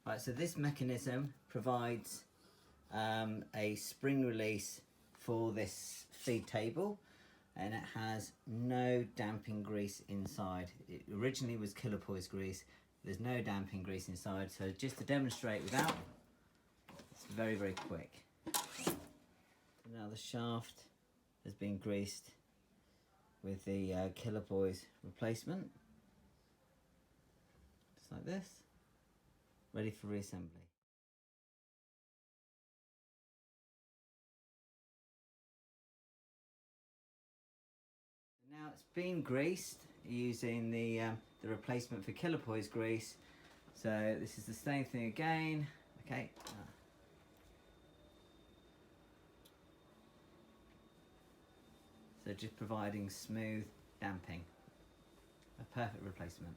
Right, so this mechanism provides a spring release for this feed table, and it has no damping grease inside. It originally was Kilopoise grease. There's no damping grease inside, so just to demonstrate without, it's very, very quick. Now the shaft has been greased with the Kilopoise replacement, just like this, ready for reassembly. Now it's been greased using the replacement for Kilopoise grease. So this is the same thing again. Okay. So just providing smooth damping. A perfect replacement.